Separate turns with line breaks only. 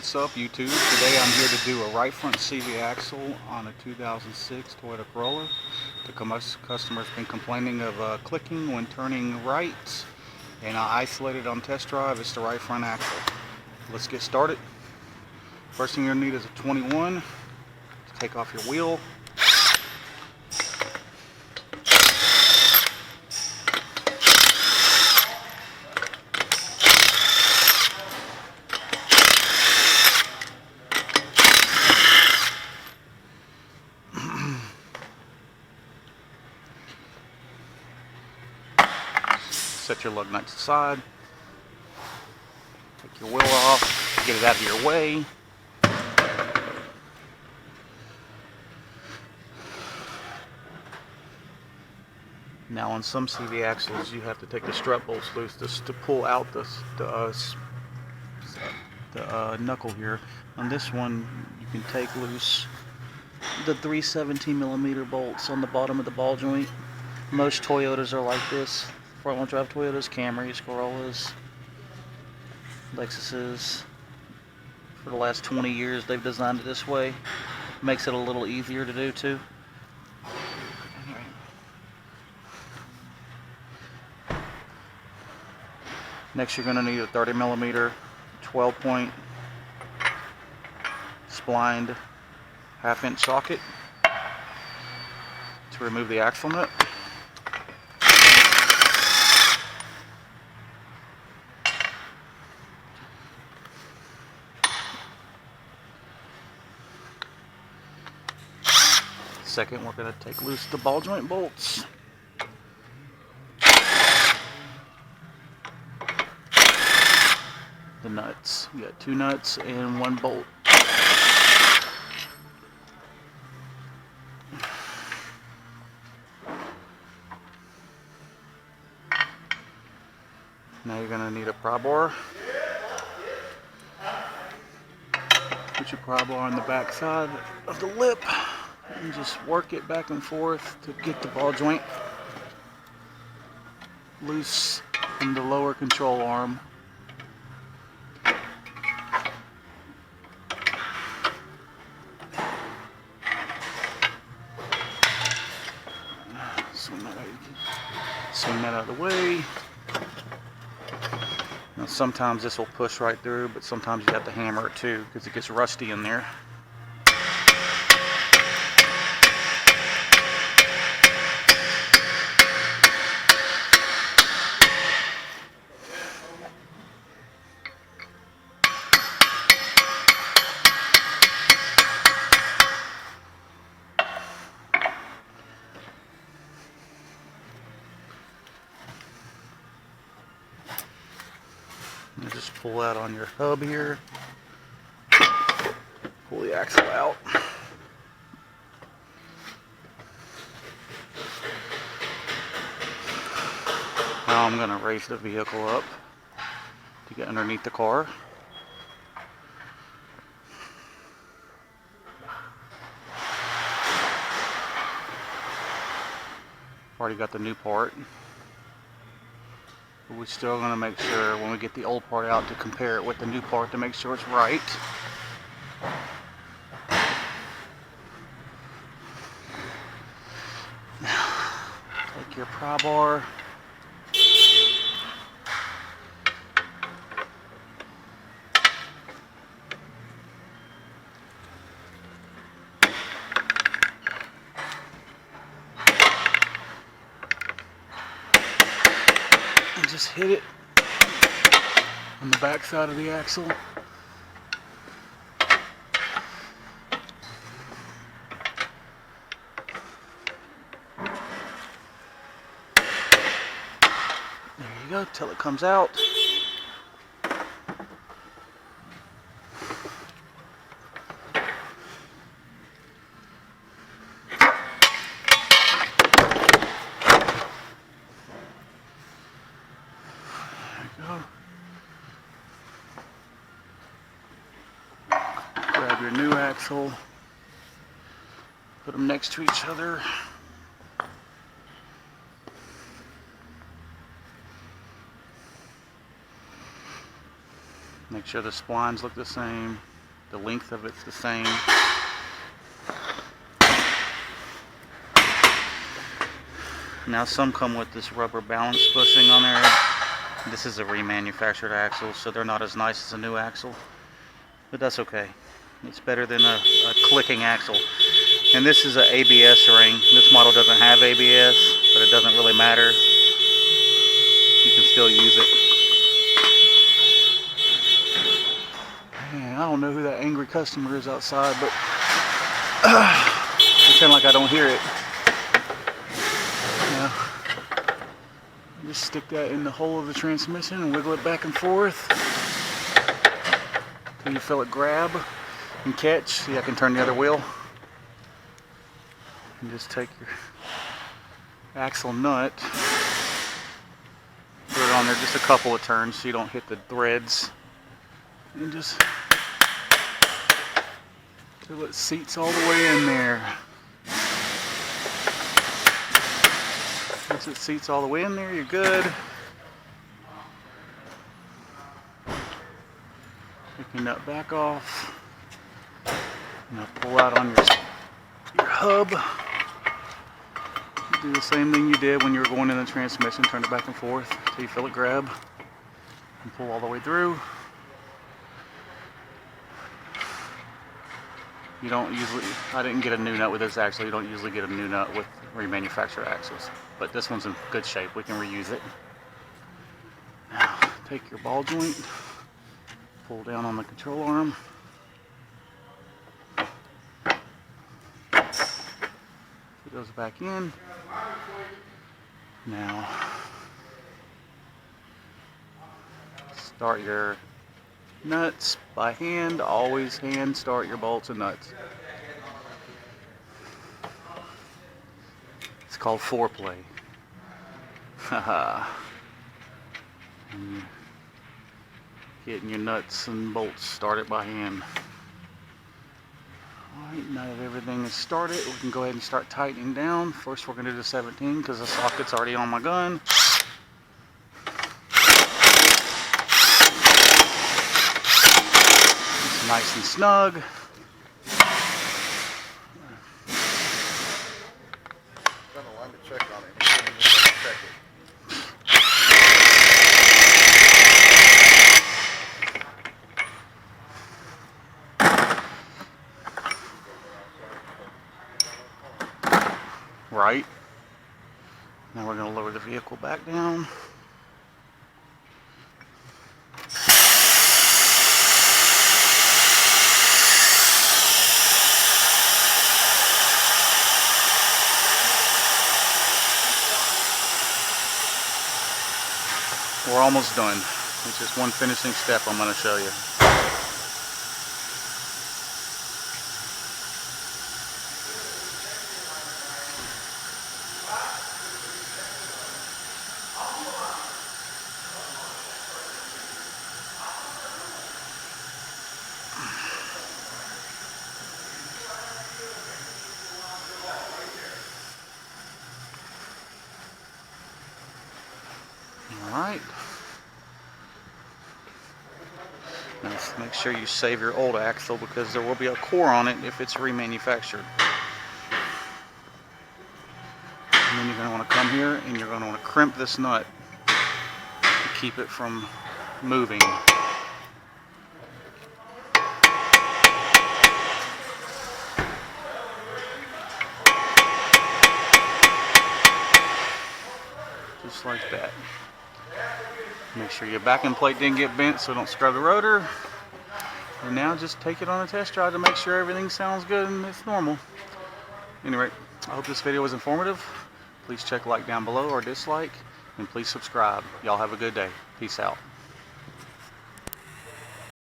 What's up, YouTube? Today I'm here to do a right front CV axle on a 2006 Toyota Corolla. The customer's been complaining of clicking when turning right, and I isolated on test drive. It's the right front axle. Let's get started. First thing you're going to need is a 21 to take off your wheel. Set your lug nuts aside. Take your wheel off. Get it out of your way. Now on some CV axles you have to take the strut bolts loose to pull out the knuckle here. On this one you can take loose the 317mm bolts on the bottom of the ball joint. Most Toyotas are like this. Front-wheel drive Toyotas, Camrys, Corollas, Lexuses. For the last 20 years they've designed it this way. Makes it a little easier to do too. Next you're going to need a 30mm 12-point splined 1/2-inch socket to remove the axle nut. Second, we're going to take loose the ball joint bolts. The nuts. You got 2 nuts and 1 bolt. Now you're going to need a pry bar. Put your pry bar on the back side of the lip and just work it back and forth to get the ball joint loose from the lower control arm. Swing that out of the way. Now sometimes this will push right through, but sometimes you have to hammer it too because it gets rusty in there. And just pull out on your hub here. Pull the axle out. Now I'm going to raise the vehicle up to get underneath the car. Already got the new part. But we're still going to make sure when we get the old part out to compare it with the new part to make sure it's right. Take your pry bar. And just hit it on the back side of the axle. There you go, till it comes out. Grab your new axle, put them next to each other. Make sure the splines look the same. The length of it's the same. Now some come with this rubber balance bushing on there. This is a remanufactured axle, so they're not as nice as a new axle, but that's okay. It's better than a clicking axle. And this is an ABS ring. This model doesn't have ABS, but it doesn't really matter. You can still use it. Man, I don't know who that angry customer is outside, but pretend like I don't hear it. Now, just stick that in the hole of the transmission and wiggle it back and forth until you feel it grab and catch. See, I can turn the other wheel. And just take your axle nut, put it on there just a couple of turns so you don't hit the threads, and just till it seats all the way in there. Once it seats all the way in there, you're good. Take your nut back off. Now pull out on your hub. Do the same thing you did when you were going in the transmission. Turn it back and forth until you feel it grab and pull all the way through. You don't usually, I didn't get a new nut with this axle. You don't usually get a new nut with remanufactured axles, but this one's in good shape. We can reuse it. Now take your ball joint, pull down on the control arm. It goes back in. Now, start your nuts by hand. Always hand start your bolts and nuts. It's called foreplay. Haha. Getting your nuts and bolts started by hand. Alright, now that everything is started, we can go ahead and start tightening down. First we're going to do the 17 because the socket's already on my gun. It's nice and snug.
Got a line to check on it. Check it.
Right. Now we're going to lower the vehicle back down. We're almost done. It's just one finishing step I'm going to show you. Alright. Now make sure you save your old axle because there will be a core on it if it's remanufactured. And then you're going to want to come here and you're going to want to crimp this nut to keep it from moving. Just like that. Make sure your backing plate didn't get bent so don't scrub the rotor. And now just take it on a test drive to make sure everything sounds good and it's normal. Anyway, I hope this video was informative. Please check like down below or dislike, and please subscribe. Y'all have a good day. Peace out.